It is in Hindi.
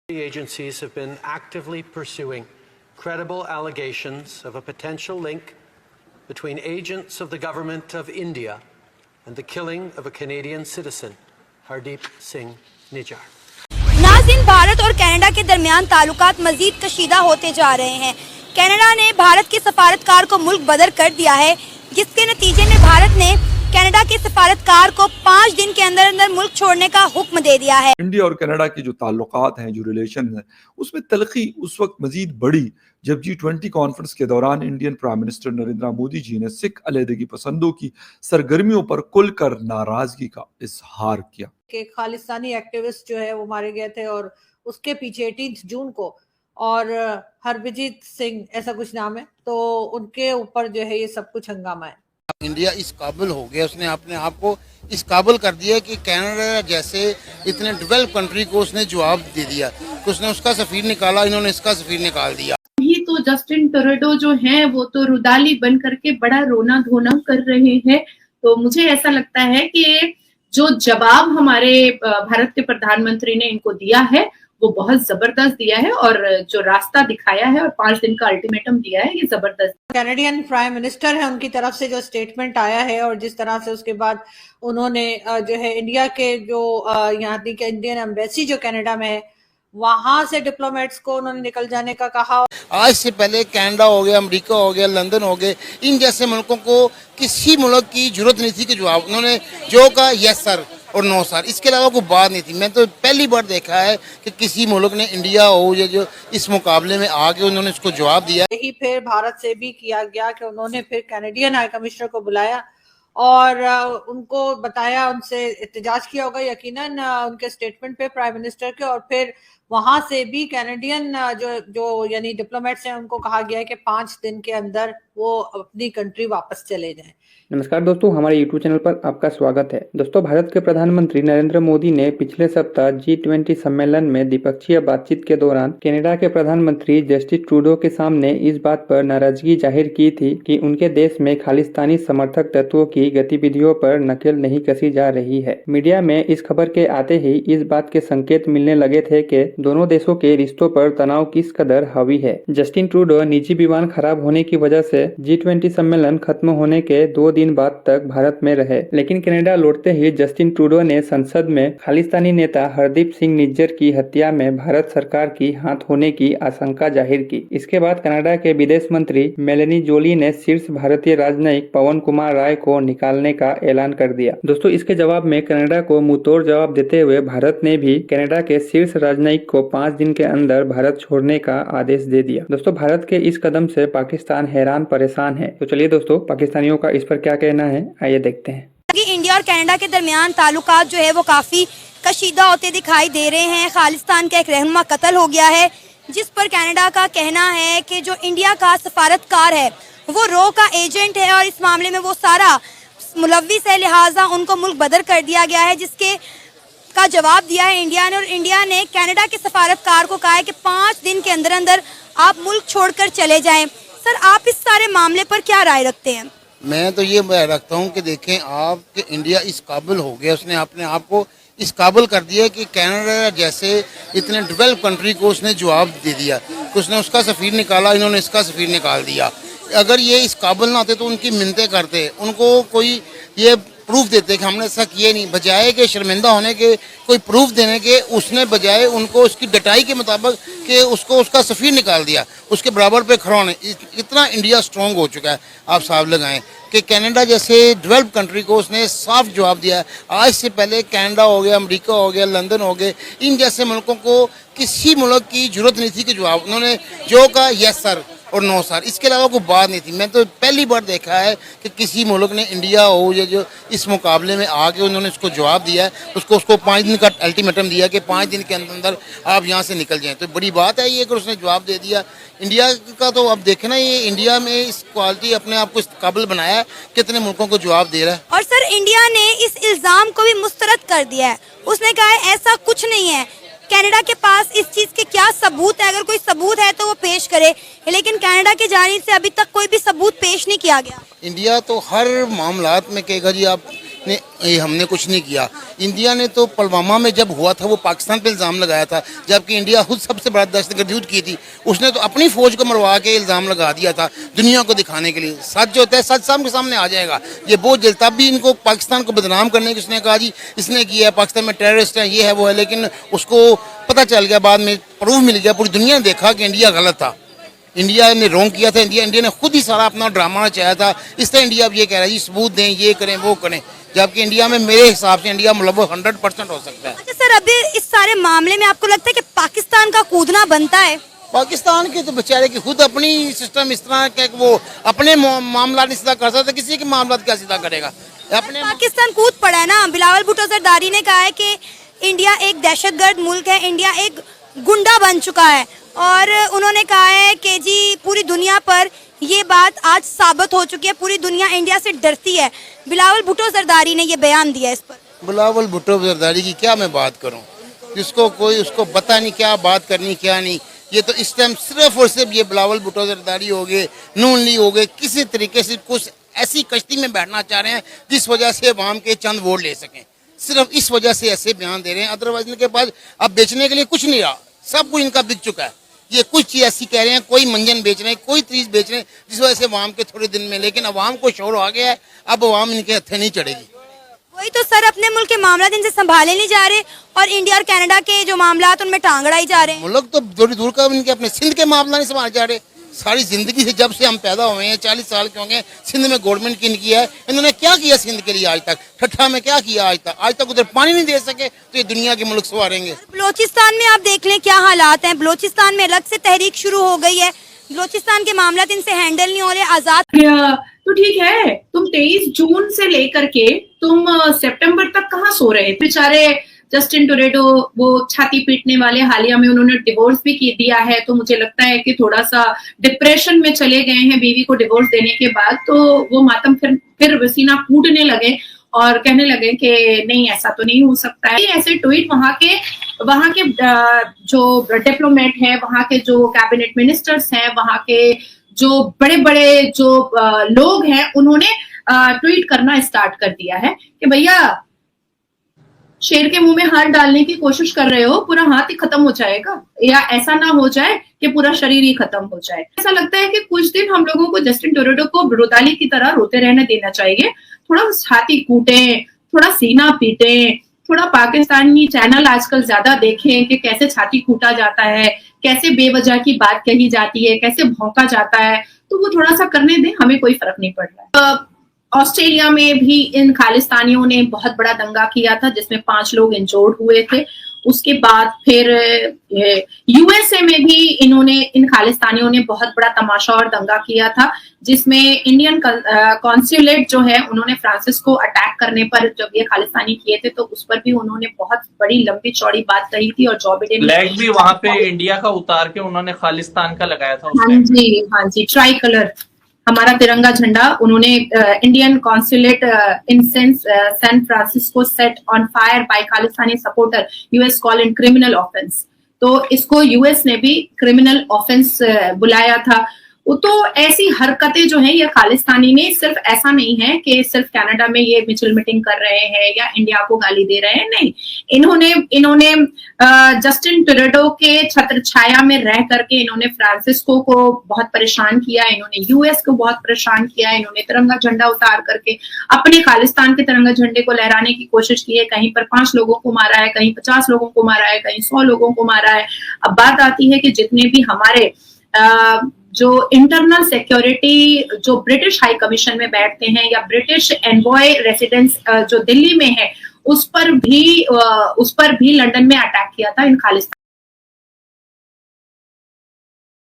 The agencies have been actively pursuing credible allegations of a potential link between agents of the government of India and the killing of a Canadian citizen, Hardeep Singh Nijjar. नाज़रीन, भारत और कनाडा के दरमियान ताल्लुकात मजीद कशीदा होते जा रहे हैं। कनाडा ने भारत के सफारतकार को मुल्क बदर कर दिया है, जिसके नतीजे में भारत ने कनाडा के सफारतकार को 5 दिन के अंदर अंदर मुल्क छोड़ने का हुक्म दे दिया है। इंडिया और कनाडा की जो ताल्लुकात हैं, जो रिलेशन है, उसमें तलखी उस वक्त मजीद बढ़ी जब G20 कॉन्फ्रेंस के दौरान Indian prime minister Narendra Modi ji ने सिख अलहदगी पसंदों की सरगर्मियों पर खुलकर नाराजगी का इजहार किया कि खालिस्तानी एक्टिविस्ट जो है वो मारे गए थे और उसके पीछे 18 जून को और हरभजन सिंह ऐसा कुछ नाम है, तो उनके ऊपर जो है ये सब कुछ हंगामा है। इंडिया इस काबिल हो गया, उसने अपने आप को इस काबिल कर दिया कि कनाडा जैसे इतने डेवलप कंट्री को उसने जवाब दे दिया। उसने उसका सफीर निकाला, इन्होंने इसका सफीर निकाल दिया। भी तो जस्टिन ट्रूडो जो है वो तो रुदाली बन करके बड़ा रोना धोना कर रहे हैं। तो मुझे ऐसा लगता है कि जो जवाब हमारे भारत के प्रधानमंत्री ने इनको दिया है वो बहुत जबरदस्त दिया है, और जो रास्ता दिखाया है और 5 दिन का अल्टीमेटम दिया है ये जबरदस्त। कैनेडियन प्राइम मिनिस्टर है, उनकी तरफ से जो स्टेटमेंट आया है और जिस तरह से उसके बाद उन्होंने जो है इंडिया के जो यहाँ की इंडियन एम्बेसी जो कनाडा में है वहां से डिप्लोमेट्स को उन्होंने निकल जाने का कहा। आज से पहले कनाडा हो गया, अमेरिका हो गया, लंदन हो गए, इन जैसे मुल्कों को किसी मुल्क की जरूरत नहीं थी कि जवाब उन्होंने जो कहा यस सर और नो सर, इसके अलावा कोई बात नहीं थी। मैं तो पहली बार देखा है कि किसी मुल्क ने इंडिया हो या जो इस मुकाबले में आके उन्होंने इसको जवाब दिया। यही फिर भारत से भी किया गया कि उन्होंने फिर कैनेडियन हाई कमिश्नर को बुलाया और उनको बताया, उनसे एहतजाज किया होगा यकीनन उनके स्टेटमेंट पे प्राइम मिनिस्टर के, और फिर वहां से भी कैनेडियन जो यानी डिप्लोमेट्स हैं उनको कहा गया है कि 5 दिन के अंदर वो अपनी कंट्री वापस चले जाएं। नमस्कार दोस्तों, हमारे YouTube चैनल पर आपका स्वागत है। दोस्तों, भारत के प्रधानमंत्री नरेंद्र मोदी ने पिछले सप्ताह G20 सम्मेलन में द्विपक्षीय बातचीत के दौरान कनाडा के प्रधानमंत्री जस्टिन ट्रूडो के सामने इस बात पर नाराजगी जाहिर की थी कि उनके देश में खालिस्तानी समर्थक तत्वों की गतिविधियों पर नकेल नहीं कसी जा रही है। मीडिया में इस खबर के आते ही इस बात के संकेत मिलने लगे थे कि दोनों देशों के रिश्तों पर तनाव किस कदर हावी है। जस्टिन ट्रूडो निजी विमान खराब होने की वजह से G20 सम्मेलन खत्म होने के 2 दिन बाद तक भारत में रहे, लेकिन कनाडा लौटते ही जस्टिन ट्रूडो ने संसद में खालिस्तानी नेता हरदीप सिंह निज्जर की हत्या में भारत सरकार की हाथ होने की आशंका जाहिर की। इसके बाद कनाडा के विदेश मंत्री मेलेनी जोली ने शीर्ष भारतीय राजनयिक पवन कुमार राय को निकालने का ऐलान कर दिया। दोस्तों, इसके जवाब में कनाडा को मुंहतोड़ जवाब देते हुए भारत ने भी कनाडा के शीर्ष राजनयिक को 5 दिन के अंदर भारत छोड़ने का आदेश दे दिया। दोस्तों, भारत के इस कदम से पाकिस्तान हैरान परेशान है। तो चलिए दोस्तों, पाकिस्तानियों का इस पर क्या कहना है, आइए देखते हैं। इंडिया और कनाडा के दरमियान ताल्लुकात जो है वो काफी कशीदा होते दिखाई दे रहे हैं। खालिस्तान का एक रहनुमा कत्ल हो गया है, जिस पर कनाडा का कहना है कि जो इंडिया का सफारतकार है वो रो का एजेंट है और इस मामले में वो सारा मुलव्विस है, लिहाजा उनको मुल्क बदर कर दिया गया है, जिसके का जवाब दिया है इंडिया ने। और इंडिया ने कनाडा के सफारतकार को कहा है कि 5 दिन के अंदर अंदर आप मुल्क छोड़कर चले जाएं। सर, आप इस सारे मामले पर क्या राय रखते हैं? मैं तो ये रखता हूँ कि देखें आप कि इंडिया इस काबिल हो गया, उसने अपने आप को इस काबिल कर दिया कि कनाडा जैसे इतने डेवलप कंट्री को उसने जवाब दे दिया। उसने उसका सफीर निकाला, इन्होंने इसका सफीर निकाल दिया। अगर ये इस काबिल ना आते तो उनकी मिन्नतें करते, उनको कोई ये प्रूफ देते कि हमने ऐसा किए नहीं, बजाय के शर्मिंदा होने के कोई प्रूफ देने के उसने बजाय उनको उसकी डटाई के मुताबिक कि उसको उसका सफीर निकाल दिया, उसके बराबर पे खड़ा होने। इतना इंडिया स्ट्रांग हो चुका है, आप साहब लगाएं कि कनाडा जैसे डेवलप कंट्री को उसने साफ जवाब दिया है। आज से पहले कनाडा हो गया, अमेरिका हो गया, लंदन हो गए, इन जैसे मुल्कों को किसी मुल्क की जरूरत नहीं थी कि जवाब उन्होंने जो कहा यस सर और नो सर, इसके अलावा कोई बात नहीं थी। मैं तो पहली बार देखा है कि किसी मुल्क ने इंडिया हो या जो इस मुकाबले में आके उन्होंने उसको जवाब दिया है, उसको 5 दिन का अल्टीमेटम दिया कि 5 दिन के अंदर आप यहाँ से निकल जाएं। तो बड़ी बात है ये कि उसने जवाब दे दिया। इंडिया का तो अब देखना, ये इंडिया में इस क्वालिटी अपने आप को इस काबिल बनाया है, कितने मुल्कों को जवाब दे रहा है। और सर, इंडिया ने इस इल्जाम को भी मुस्तरद कर दिया है, उसने कहा है ऐसा कुछ नहीं है। कनाडा के पास इस चीज के क्या सबूत है? अगर कोई सबूत है तो वो पेश करे, लेकिन कनाडा की जानिब से अभी तक कोई भी सबूत पेश नहीं किया गया। इंडिया तो हर मामलात में कहेगा जी आप ने ये हमने कुछ नहीं किया। इंडिया ने तो पुलवामा में जब हुआ था वो पाकिस्तान पे इल्ज़ाम लगाया था, जबकि इंडिया खुद सबसे बड़ा दहशतगर्दी युद्ध की थी। उसने तो अपनी फ़ौज को मरवा के इल्ज़ाम लगा दिया था दुनिया को दिखाने के लिए। सच जो होता है सच सामने सामने आ जाएगा। ये बहुत जल्द, तब भी इनको पाकिस्तान को बदनाम करने की उसने कहा जी इसने किया है, पाकिस्तान में टेररिस्ट हैं, ये है वो है, लेकिन उसको पता चल गया, बाद में प्रूफ मिल गया, पूरी दुनिया ने देखा कि इंडिया गलत था, इंडिया ने रोंग किया था। इंडिया ने खुद ही सारा अपना ड्रामा चाहा था। इस तरह इंडिया अब ये कह रहा है जी सबूत दें, ये करें वो करें, जबकि इंडिया में मेरे हिसाब से इंडिया मतलब 100% हो सकता है। अच्छा सर, अभी इस सारे मामले में आपको लगता है कि पाकिस्तान का कूदना बनता है? पाकिस्तान के तो बेचारे की खुद अपनी सिस्टम इस तरह का कि वो अपने मामला नहीं सीधा कर सकता, किसी के मामला क्या सीधा करेगा? अपने पाकिस्तान कूद पड़ा है ना। बिलावल भुट्टो जरदारी ने कहा है कि इंडिया एक दहशतगर्द मुल्क है, इंडिया एक गुंडा बन चुका है, और उन्होंने कहा है कि जी पूरी दुनिया पर ये बात आज साबित हो चुकी है, पूरी दुनिया इंडिया से डरती है। बिलावल भुट्टो जरदारी ने ये बयान दिया इस पर। बिलावल भुट्टो जरदारी की क्या मैं बात करूं, जिसको कोई उसको पता नहीं क्या बात करनी क्या नहीं। ये तो इस टाइम सिर्फ और सिर्फ ये बिलावल भुट्टो जरदारी हो गए, नून लीग हो गए, किसी तरीके से कुछ ऐसी कश्ती में बैठना चाह रहे हैं जिस वजह से अवाम के चंद वोट ले सकें। सिर्फ इस वजह से ऐसे बयान दे रहे हैं, अदरवाइज इनके पास अब बेचने के लिए कुछ नहीं रहा, सब कुछ इनका बिक चुका है। ये कुछ चीज ऐसी कह रहे हैं, कोई मंजन बेच रहे हैं, कोई चीज बेच रहे हैं जिस वजह से अवाम के थोड़े दिन में, लेकिन अवाम को शोर आ गया है, अब अवाम इनके हथे नहीं चढ़ेगी। वही तो सर, अपने मुल्क के मामला इनसे संभाले नहीं जा रहे, और इंडिया और कनाडा के जो मामला उनमें टांग अड़ाई जा रहे हैं। मुल्क तो दूर दूर का इनके अपने सिंध के मामला नहीं संभाले जा रहे। सारी जिंदगी से जब से हम पैदा हुए हैं 40 साल के होंगे, सिंध में गवर्नमेंट की इनकी है, इन्होंने क्या किया सिंध के लिए आज तक? ठट्ठा में क्या किया आज तक उधर पानी नहीं दे सके, तो ये दुनिया के मुल्क संवारेंगे। बलोचिस्तान में आप देख लें क्या हालात हैं। बलोचिस्तान में अलग से तहरीक शुरू हो गई है, बलोचिस्तान के मामला इनसे हैंडल नहीं हो रहे। आजाद तो ठीक है, तुम 23 जून से लेकर के तुम सितंबर तक कहाँ सो रहे थे? बेचारे जस्टिन टोरेडो वो छाती पीटने वाले, हालिया में उन्होंने डिवोर्स भी की दिया है, तो मुझे लगता है कि थोड़ा सा डिप्रेशन में चले गए हैं बीवी को डिवोर्स देने के बाद। तो वो मातम फिर वसीना कूटने लगे और कहने लगे कि नहीं ऐसा तो नहीं हो सकता है। ऐसे ट्वीट वहां के जो डिप्लोमेट हैं, वहां के जो कैबिनेट मिनिस्टर्स हैं, वहां के जो बड़े बड़े जो लोग हैं, उन्होंने ट्वीट करना स्टार्ट कर दिया है कि भैया शेर के मुंह में हाथ डालने की कोशिश कर रहे हो, पूरा हाथ ही खत्म हो जाएगा, या ऐसा ना हो जाए कि पूरा शरीर ही खत्म हो जाए। ऐसा लगता है कि कुछ दिन हम लोगों को जस्टिन टोरेडो को रुदाली की तरह रोते रहने देना चाहिए। थोड़ा छाती कूटें, थोड़ा सीना पीटें, थोड़ा पाकिस्तानी चैनल आजकल ज्यादा देखें कि कैसे छाती कूटा जाता है, कैसे बेवजह की बात कही जाती है, कैसे भौंका जाता है, तो वो थोड़ा सा करने दें, हमें कोई फर्क नहीं पड़ रहा है। ऑस्ट्रेलिया में भी इन खालिस्तानियों ने बहुत बड़ा दंगा किया था जिसमें 5 लोग इंजोर्ड हुए थे। उसके बाद फिर यूएसए में भी इन खालिस्तानियों ने बहुत बड़ा तमाशा और दंगा किया था, जिसमें इंडियन कॉन्सुलेट जो है उन्होंने फ्रांसिस को अटैक करने पर, जब ये खालिस्तानी किए थे, तो उस पर भी उन्होंने बहुत बड़ी लंबी चौड़ी बात कही थी। और जो बिडेन फ्लैग भी वहां पे इंडिया का उतार के उन्होंने खालिस्तान का लगाया था। हाँ जी, ट्राई कलर हमारा तिरंगा झंडा उन्होंने Indian consulate in San Francisco set on fire by Khalistani supporter, US call in criminal offence. तो इसको यूएस ने भी क्रिमिनल ऑफेंस बुलाया था। तो ऐसी हरकतें जो हैं ये खालिस्तानी ने, सिर्फ ऐसा नहीं है कि सिर्फ कनाडा में ये मिचिल मीटिंग कर रहे हैं या इंडिया को गाली दे रहे हैं, नहीं, इन्होंने जस्टिन टोरेडो के छत्र छाया में रह करके इन्होंने फ्रांसिस्को को बहुत परेशान किया, इन्होंने यूएस को बहुत परेशान किया, इन्होंने तिरंगा झंडा उतार करके अपने खालिस्तान के तिरंगा झंडे को लहराने की कोशिश की है। कहीं पर 5 लोगों को मारा है, कहीं 50 लोगों को मारा है, कहीं 100 लोगों को मारा है। अब बात आती है कि जितने भी हमारे जो इंटरनल सिक्योरिटी जो ब्रिटिश हाई कमीशन में बैठते हैं या ब्रिटिश एनवॉय रेसिडेंस जो दिल्ली में है, उस पर भी लंदन में अटैक किया था इन खालिस्तान